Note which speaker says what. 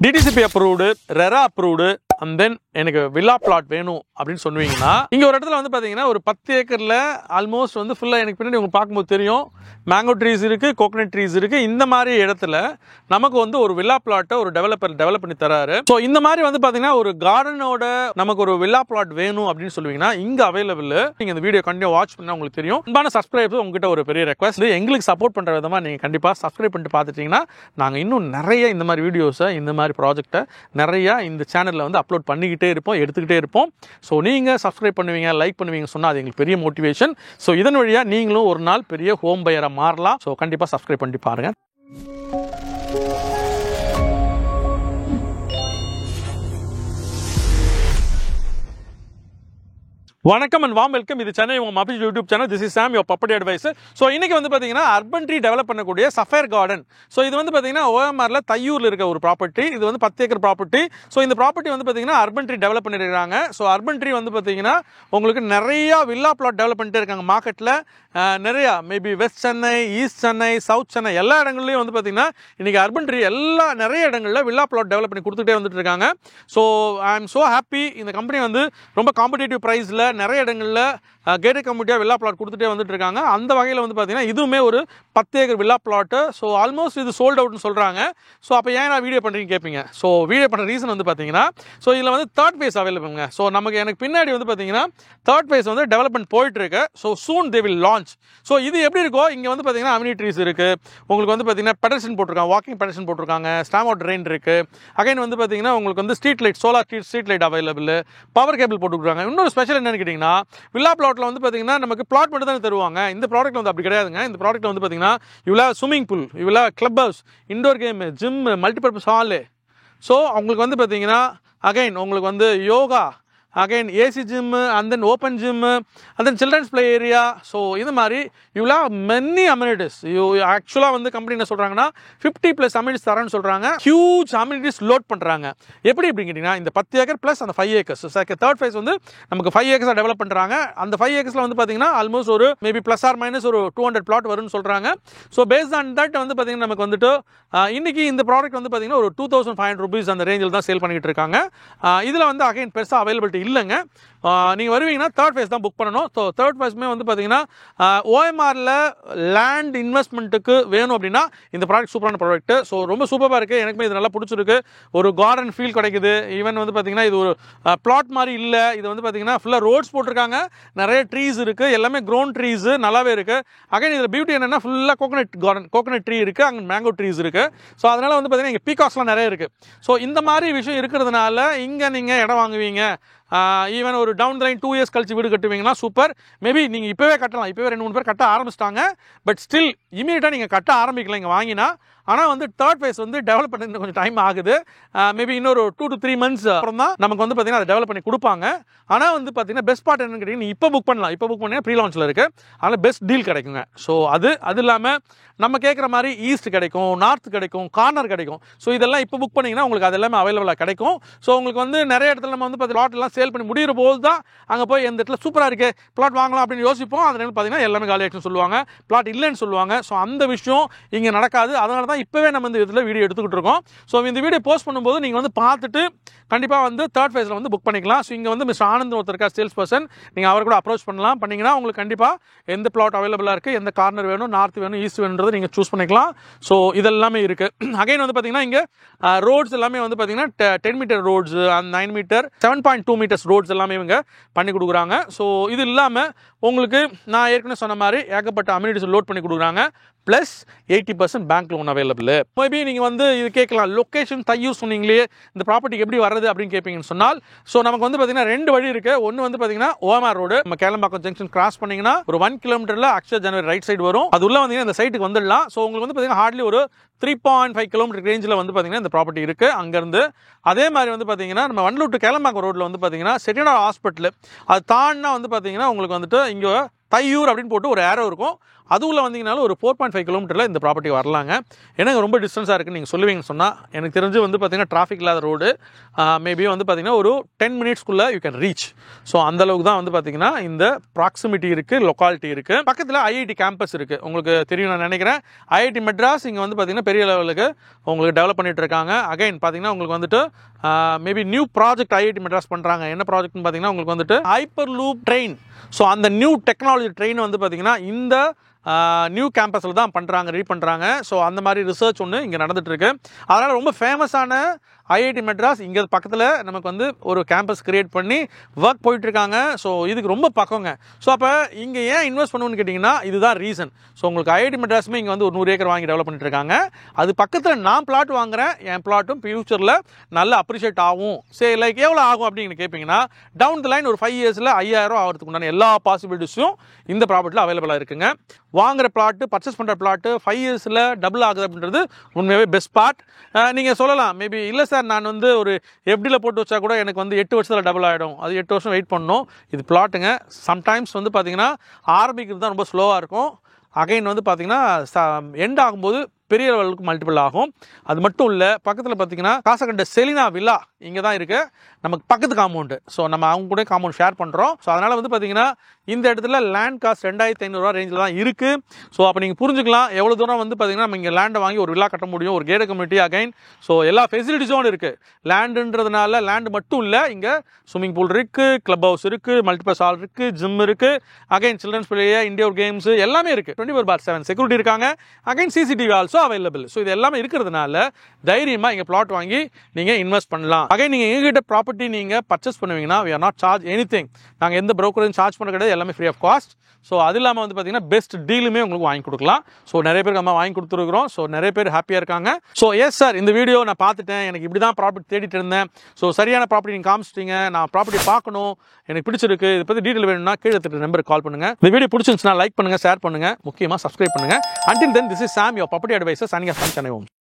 Speaker 1: DTCP approved, RERA approved, and then எனக்கு villa plot வேணும் அப்படின்னு சொன்னீங்கன்னா இங்க ஒரு இடத்துல வந்து பாத்தீங்கன்னா ஒரு 10 ஏக்கர்ல ஆல்மோஸ்ட் வந்து ஃபுல்லா எனக்கு பின்னாடி உங்களுக்கு பார்க்கும்போது தெரியும் மேங்கோ ட்ரீஸ் இருக்கு, கோகனட் ட்ரீஸ் இருக்கு. இந்த மாதிரி இடத்துல நமக்கு வந்து ஒரு வில்லா பிளாட்டை ஒரு டெவலப்பர் டெவலப் பண்ணி தராரு. ஸோ இந்த மாதிரி வந்து பாத்தீங்கன்னா ஒரு கார்டனோட நமக்கு ஒரு வில்லா பிளாட் வேணும் அப்படின்னு சொல்லுவீங்கன்னா இங்க அவைலபிள். நீங்க இந்த வீடியோ கண்டிப்பா வாட்ச் பண்ணா உங்களுக்கு தெரியும். அன்பான சப்ஸ்கிரைபர்ஸ், உங்ககிட்ட ஒரு பெரிய ரெக்வஸ்ட், எங்களுக்கு சப்போர்ட் பண்ற விதமா நீங்க கண்டிப்பா சப்ஸ்கிரைப் பண்ணிட்டு பார்த்துட்டீங்கன்னா நாங்க இன்னும் நிறைய இந்த மாதிரி வீடியோஸை, இந்த மாதிரி ப்ராஜெக்டை நிறைய இந்த சேனல்ல வந்து அப்லோட் பண்ணிக்கிட்டே இருப்போம், எடுத்துக்கிட்டே இருப்போம். ஸோ நீங்கள் சப்ஸ்கிரைப் பண்ணுவீங்க, லைக் பண்ணுவீங்க சொன்னால் அது எங்களுக்கு பெரிய மோட்டிவேஷன். ஸோ இதன் வழியாக நீங்களும் ஒரு நாள் பெரிய ஹோம் பையராக மாறலாம். ஸோ கண்டிப்பாக சப்ஸ்கிரைப் பண்ணி பாருங்கள். வணக்கம் அண்ட் வார்ம் வெல்கம். இது சென்னை உங்க மபிஷ் YouTube channel. This is Sam, your property advisor. So இன்னைக்கு வந்து பார்த்தீங்கன்னா அர்பன் ட்ரீ டெவலப் பண்ணக்கூடிய சஃபயர் கார்டன். ஸோ இது வந்து பார்த்தீங்கன்னா OMRல தையூரில் இருக்க ஒரு ப்ராப்பர்ட்டி. இது வந்து 10 ஏக்கர் ப்ராப்பர்ட்டி. ஸோ இந்த ப்ராப்பர்ட்டி வந்து பார்த்தீங்கன்னா அர்பன் ட்ரீ டெவலப் பண்ணிருக்காங்க. ஸோ அர்பன் ட்ரீ வந்து பார்த்தீங்கன்னா உங்களுக்கு நிறைய வில்லா பிளாட் டெவலப் பண்ணிட்டே இருக்காங்க மார்க்கெட்டில். நிறைய maybe west Chennai, east Chennai, south Chennai எல்லா இடங்கள்லையும் வந்து பார்த்தீங்கன்னா இன்னைக்கு அர்பன் ட்ரீ நிறைய இடங்களில் வில்லா பிளாட் டெவலப் பண்ணி கொடுத்துட்டே வந்துட்டு இருக்காங்க. So I am so happy. இந்த கம்பெனி வந்து ரொம்ப காம்படிட்டிவ் ப்ரைஸில் நிறைய இடங்களில் கேட்டட் கம்யூனிட்டியாக வில்லா பிளாட் கொடுத்துட்டே வந்துட்டு இருக்காங்க. அந்த வகையில் வந்து பார்த்தீங்கன்னா இதுவுமே ஒரு 10 acre villa plot. So almost இது சோல்ட் அவுட்னு சொல்கிறாங்க. ஸோ அப்போ ஏன் நான் வீடியோ பண்ணுறீங்க கேட்பீங்க. ஸோ வீடியோ பண்ணுற ரீசன் வந்து பார்த்தீங்கன்னா ஸோ இதில் வந்து தேர்ட் ஃபேஸ் அவைலபிள்ங்க. ஸோ எனக்கு பின்னாடி வந்து பார்த்தீங்கன்னா தேர்ட் ஃபேஸ் வந்து டெவலப்மெண்ட் போயிட்டு இருக்கு. So soon they will launch. So இது எப்படி இருக்கோ இங்கே வந்து பார்த்தீங்கன்னா அம்யூனிட்டிஸ் இருக்குது. உங்களுக்கு வந்து பார்த்தீங்கன்னா பெடர்ஷன் போட்டிருக்காங்க, வாக்கிங் பெடர்ஷன் போட்டிருக்காங்க, ஸ்டாம் அவுட் ட்ரெயின் இருக்குது. அகைன் வந்து பார்த்தீங்கன்னா உங்களுக்கு வந்து street light, solar street light available, power cable போட்டுருக்காங்க. இன்னொரு ஸ்பெஷல் என்னன்னு கேட்டிங்கன்னா வில்லா பிளாட்ல வந்து பார்த்தீங்கன்னா நமக்கு பிளாட் மட்டும் தான் தருவாங்க. இந்த ப்ராடக்ட் வந்து அப்படி கிடையாதுங்க. இந்த ப்ராடக்ட் வந்து பார்த்தீங்கன்னா இவ்வளோ ஸ்விம்மிங் பூல், இவ்வளோ club house, indoor game, gym, multipurpose hall. So உங்களுக்கு வந்து பார்த்தீங்கன்னா அகைன் உங்களுக்கு வந்து yoga, again AC gym and then open gym and then children's play area. So இது மாதிரி you will have many amenities. You actually வந்து company என்ன சொல்றாங்கன்னா 50+ amenities தரேன்னு சொல்றாங்க. huge amenities லோட் பண்றாங்க. எப்படி கேட்டிங்கன்னா இந்த 10 ஏக்கர் ப்ளஸ் அந்த 5 ஏக்கர்ஸ் தேர்ட் ஃபேஸ் வந்து நமக்கு 5 ஏக்கர்ஸாக டெவலப் பண்றாங்க. அந்த 5 ஏக்கர்ஸ்ல வந்து பார்த்தீங்கன்னா ஆல்மோஸ்ட் ஒரு மேபி ப்ளஸ் ஆர் மைனஸ் ஒரு 200 பிளாட் வரும்னு சொல்றாங்க. ஸோ பேஸ்ட் ஆன் தட் வந்து பார்த்தீங்கன்னா நமக்கு வந்துட்டு இன்னைக்கு இந்த ப்ராடக்ட் வந்து பார்த்தீங்கன்னா ஒரு 2500 rupees அந்த ரேஞ்சில் தான் சேல் பண்ணிட்டு இருக்காங்க. இதில் வந்து அகைன் பெருசாக அவைலபிலிட்டி இல்லைங்க. நீங்கள் வருவீங்கன்னா தேர்ட் ஃபேஸ் தான் புக் பண்ணணும். ஸோ தேர்ட் ஃபேஸ்மே வந்து பார்த்தீங்கன்னா OMRல லேண்ட் இன்வெஸ்ட்மெண்ட்டுக்கு வேணும் அப்படின்னா இந்த ப்ராடக்ட் சூப்பரான ப்ராடக்ட். ஸோ ரொம்ப சூப்பராக இருக்குது. எனக்குமே இது நல்லா பிடிச்சிருக்கு. ஒரு கார்டன் ஃபீல் கிடைக்குது. ஈவன் வந்து பார்த்தீங்கன்னா இது ஒரு பிளாட் மாதிரி இல்லை. இது வந்து பார்த்தீங்கன்னா ஃபுல்லாக ரோட்ஸ் போட்டிருக்காங்க, நிறைய ட்ரீஸ் இருக்குது, எல்லாமே க்ரோன் ட்ரீஸ் நல்லாவே இருக்குது. அகைன் இதில் பியூட்டி என்னென்னா ஃபுல்லாக கோகனட் கார்டன், கோகனட் ட்ரீ இருக்குது, அங்கே மேங்கோ ட்ரீஸ் இருக்குது. ஸோ அதனால் வந்து பார்த்தீங்கன்னா இங்கே பீகாக்ஸ்லாம் நிறைய இருக்குது. ஸோ இந்த மாதிரி விஷயம் இருக்கிறதுனால இங்கே நீங்கள் இடம் வாங்குவீங்க. ஈவன் ஒரு டவுன் லைன் 2 இயர்ஸ் கழிச்சு வீடு கட்டுவீங்கன்னா சூப்பர். மேபி நீங்கள் இப்போவே கட்டலாம். இப்போவே 2-3 பேர் கட்ட ஆரம்பிச்சிட்டாங்க. பட் ஸ்டில் இமீடியட்டாக நீங்கள் கட்ட ஆரம்பிக்கலாம் இங்கே வாங்கினா. ஆனால் வந்து தேர்ட் ஃபேஸ் வந்து டெவலப் பண்ண கொஞ்சம் டைம் ஆகுது. மேபி இன்னொரு 2 to 3 months அப்புறம் தான் நமக்கு வந்து பார்த்தீங்கன்னா அதை டெவலப் பண்ணி கொடுப்பாங்க. ஆனால் வந்து பார்த்தீங்கன்னா பெஸ்ட் பார்ட் என்னன்னு கேட்டிங்கன்னா இப்போ புக் பண்ணலாம். இப்போ புக் பண்ணிங்கன்னா ப்ரீ லான்ச்சில் இருக்குது. அதனால் பெஸ்ட் டீல் கிடைக்குங்க. ஸோ அது இல்லாமல் நம்ம கேட்குற மாதிரி ஈஸ்ட் கிடைக்கும், நார்த் கிடைக்கும், கார்னர் கிடைக்கும். ஸோ இதெல்லாம் இப்போ புக் பண்ணிங்கன்னா உங்களுக்கு அது எல்லாமே அவைலபிளாக கிடைக்கும். ஸோ உங்களுக்கு வந்து நிறைய இடத்துல நம்ம வந்து பிளாட் எல்லாம் சேல் பண்ணி முடிகிற போது தான் அங்கே போய் எந்த இடத்துல சூப்பராக இருக்குது பிளாட் வாங்கலாம் அப்படின்னு யோசிப்போம். அதனால பார்த்தீங்கன்னா எல்லாமே காலி ஆகிடுன்னு சொல்லுவாங்க, பிளாட் இல்லைன்னு சொல்லுவாங்க. ஸோ அந்த விஷயம் இங்கே நடக்காது. அதனால தான் இப்போவே நம்ம இந்த இதில் வீடியோ எடுத்துக்கிட்டு இருக்கோம். ஸோ இந்த வீடியோ போஸ்ட் பண்ணும்போது நீங்கள் வந்து பார்த்துட்டு கண்டிப்பாக வந்து தேர்ட் ஃபேஸில் வந்து புக் பண்ணிக்கலாம். ஸோ இங்கே வந்து மிஸ்டர் ஆனந்த் ஒருத்தர் இருக்கா, சேல்ஸ் பர்சன். நீங்கள் அவர் கூட அப்ரோச் பண்ணலாம். பண்ணிங்கன்னா உங்களுக்கு கண்டிப்பாக எந்த பிளாட் அவைலபிளாக இருக்குது, எந்த கார்னர் வேணும், நார்த் வேணும், ஈஸ்ட் வேணுன்றதை நீங்கள் சூஸ் பண்ணிக்கலாம். ஸோ இதெல்லாமே இருக்குது. அகைன் வந்து பார்த்தீங்கன்னா இங்கே ரோட்ஸ் எல்லாமே வந்து பார்த்தீங்கன்னா 10 metre roads, 9 metre, 7.2 metres roads எல்லாமே இவங்க பண்ணி கொடுக்குறாங்க. ஸோ இது இல்லாமல் உங்களுக்கு நான் ஏற்கனவே சொன்ன மாதிரி ஏகப்பட்ட அம்யூனிட்டிஸ் லோட் பண்ணி கொடுக்குறாங்க. Plus 80% bank loan available. Maybe நீங்கள் வந்து இது கேட்கலாம், லொக்கேஷன் தையூர் சொன்னீங்களே இந்த ப்ராப்பர்ட்டிக்கு எப்படி வருது அப்படின்னு கேட்பீங்கன்னு சொன்னால், ஸோ நமக்கு வந்து பார்த்தீங்கன்னா 2 வழி இருக்குது. ஒன்று வந்து பார்த்தீங்கன்னா OMR ரோடு, நம்ம கேளம்பாக்கம் ஜங்ஷன் கிராஸ் பண்ணிங்கன்னா ஒரு 1 கிலோமீட்டரில் அக்ஷர் ஜனவரி ரைட் சைடு வரும். அது உள்ள வந்தீங்கன்னா இந்த சைட்டுக்கு வந்துடலாம். ஸோ உங்களுக்கு வந்து பார்த்தீங்கன்னா ஹார்ட்லி ஒரு 3.5 கிலோமீட்டர் ரேஞ்சில் வந்து பார்த்தீங்கன்னா இந்த ப்ராப்பர்ட்டி இருக்குது அங்கேருந்து. அதே மாதிரி வந்து பார்த்தீங்கன்னா நம்ம வண்டலூர் டு கேளம்பாக்கம் ரோட்டில் வந்து பார்த்தீங்கன்னா செட்டிநாடு ஹாஸ்பிட்டல் அது தாண்டினா வந்து பார்த்தீங்கன்னா உங்களுக்கு வந்துட்டு இங்கே தையூர் அப்படின்னு போட்டு ஒரு ஏரோ இருக்கும். அதுக்குள்ள வந்தீங்கனாலும் ஒரு 4.5 கிலோமீட்டரில் இந்த ப்ராப்பர்ட்டி வரலாங்க. எனக்கு ரொம்ப டிஸ்டன்ஸாக இருக்குன்னு நீங்கள் சொல்லுவீங்கன்னு சொன்னால், எனக்கு தெரிஞ்சு வந்து பார்த்தீங்கன்னா டிராஃபிக் இல்லாத ரோடு, மேபி வந்து பார்த்தீங்கன்னா ஒரு 10 மினிட்ஸ்க்குள்ளே யூ கேன் ரீச். ஸோ அந்தளவுக்கு தான் வந்து பார்த்தீங்கன்னா இந்த ப்ராக்சிமிட்டி இருக்குது, லொக்காலிட்டி இருக்குது. பக்கத்தில் ஐஐடி கேம்பஸ் இருக்குது, உங்களுக்கு தெரியும் நான் நினைக்கிறேன். ஐஐடி மெட்ராஸ் இங்கே வந்து பார்த்தீங்கன்னா பெரிய லெவலுக்கு உங்களுக்கு டெவலப் பண்ணிட்டு இருக்காங்க. அகைன் பார்த்தீங்கன்னா உங்களுக்கு வந்துட்டு maybe new project IIT Madras பண்ணுறாங்க. என்ன ப்ராஜெக்ட்னு பார்த்தீங்கன்னா உங்களுக்கு வந்துட்டு ஹைப்பர் லூப் ட்ரெயின். ஸோ அந்த நியூ டெக்னாலஜி ட்ரெயின் வந்து பார்த்தீங்கன்னா இந்த நியூ கேம்பஸில் தான் பண்ணுறாங்க, ரெடி பண்ணுறாங்க. ஸோ அந்த மாதிரி ரிசர்ச் ஒன்று இங்கே நடந்துகிட்ருக்கு. அதனால் ரொம்ப ஃபேமஸான ஐஐடி மெட்ராஸ் இங்கே பக்கத்தில் நமக்கு வந்து ஒரு கேம்பஸ் கிரியேட் பண்ணி ஒர்க் போயிட்டுருக்காங்க. ஸோ இதுக்கு ரொம்ப பக்கங்க. ஸோ அப்போ இங்கே ஏன் இன்வெஸ்ட் பண்ணுவோன்னு கேட்டிங்கன்னா இதுதான் ரீசன். ஸோ உங்களுக்கு ஐஐடி மெட்ராஸுமே இங்கே வந்து ஒரு 100 ஏக்கர் வாங்கி டெவலப் பண்ணிட்டு இருக்காங்க. அது பக்கத்தில் நான் பிளாட் வாங்குகிறேன், என் பிளாட்டும் ஃபியூச்சரில் நல்லா அப்ரிஷியேட் ஆகும். சரி, லைக் எவ்வளோ ஆகும் அப்படின்னு கேட்பீங்கன்னா, டவுன் த லைன் ஒரு 5 இயர்ஸில் 5000 ஆகிறதுக்கு உண்டான எல்லா பாசிபிலிட்டிஸும் இந்த ப்ராப்பர்ட்டியில் அவைலபிளாக இருக்குங்க. வாங்குகிற பிளாட்டு, பர்ச்சேஸ் பண்ணுற பிளாட்டு 5 இயர்ஸில் டபுள் ஆகுது அப்படின்றது உண்மையாகவே பெஸ்ட் பார்ட். நீங்கள் சொல்லலாம் மேபி இல்லை சார், நான் வந்து ஒரு எஃப்டியில் போட்டு வச்சா கூட எனக்கு வந்து 8 வருஷத்தில் டபுள் ஆகிடும், அது 8 வருஷம் வெயிட் பண்ணணும். இது பிளாட்டுங்க. சம்டைம்ஸ் வந்து பார்த்தீங்கன்னா ஆரம்பிக்கிறது தான் ரொம்ப ஸ்லோவாக இருக்கும். அகைன் வந்து பார்த்தீங்கன்னா எண்ட் ஆகும்போது பெரிய லெவலுக்கு மல்டிபிள் ஆகும். அது மட்டும் இல்லை, பக்கத்தில் பார்த்தீங்கன்னா காசகண்ட செலினா வில்லா இங்கே தான் இருக்குது, நமக்கு பக்கத்து காம்பவுண்டு. ஸோ நம்ம அவங்க கூட காம்பவுண்ட் ஷேர் பண்ணுறோம். ஸோ அதனால் வந்து பார்த்தீங்கன்னா இந்த இடத்துல லேண்ட் காஸ்ட் 2500 ரூபா ரேஞ்சில் தான் இருக்குது. ஸோ அப்போ நீங்கள் புரிஞ்சுக்கலாம் எவ்வளோ தூரம் வந்து பார்த்தீங்கன்னா நம்ம இங்கே லேண்டை வாங்கி ஒரு வில்லா கட்ட முடியும், ஒரு கேட் கம்யூனிட்டி. அகைன் ஸோ எல்லா ஃபெசிலிட்டிஸும் இருக்குது. லேண்டுன்றதுனால லேண்டு மட்டும் இல்லை, இங்கே ஸ்விம்மிங் பூல் இருக்குது, கிளப் ஹவுஸ் இருக்குது, மல்டிபர்ஸ் ஹால் இருக்குது, ஜிம் இருக்குது, again children's play, indoor games எல்லாமே இருக்குது. 24/7 செக்யூரிட்டி இருக்காங்க. Again CCTV also available. So இது எல்லாமே இருக்கிறதுனால தைரியமாக இங்கே பிளாட் வாங்கி நீங்கள் இன்வெஸ்ட் பண்ணலாம். அகைன் நீங்கள் எங்ககிட்ட ப்ராப்பர்ட்டி நீங்கள் purchase பண்ணுவீங்கன்னா we are not charge anything. நாங்கள் எந்த ப்ரோக்கரையும் சார்ஜ் பண்ண கிடையாது, எல்லாமே ஃப்ரீ ஆஃப் காஸ்ட். ஸோ அது இல்லாமல் வந்து பார்த்தீங்கன்னா பெஸ்ட் டீலுமே உங்களுக்கு வாங்கி கொடுக்கலாம். ஸோ நிறைய பேருக்கு நம்ம வாங்கி கொடுத்துருக்குறோம். ஸோ நிறைய பேர் ஹாப்பியாக இருக்காங்க. ஸோ எஸ் சார், இந்த வீடியோ நான் பார்த்துட்டேன், எனக்கு இப்படி தான் ப்ராப்பர்ட்டி தேடிட்டு இருந்தேன், ஸோ சரியான ப்ராப்பர்ட்டி நீங்கள் காமிச்சிட்டீங்க, நான் ப்ராப்பர்ட்டி பார்க்கணும், எனக்கு பிடிச்சிருக்கு, இதை பற்றி டீட்டெயில் வேணும்னா கீழே இருக்கிற நம்பருக்கு கால் பண்ணுங்கள். இந்த வீடியோ பிடிச்சிருந்துச்சுன்னா லைக் பண்ணுங்கள், ஷேர் பண்ணுங்கள், முக்கியமாக சப்ஸ்கிரைப் பண்ணுங்கள். Until then, this is Sam, your property advisor, signing off from Chennai Homes.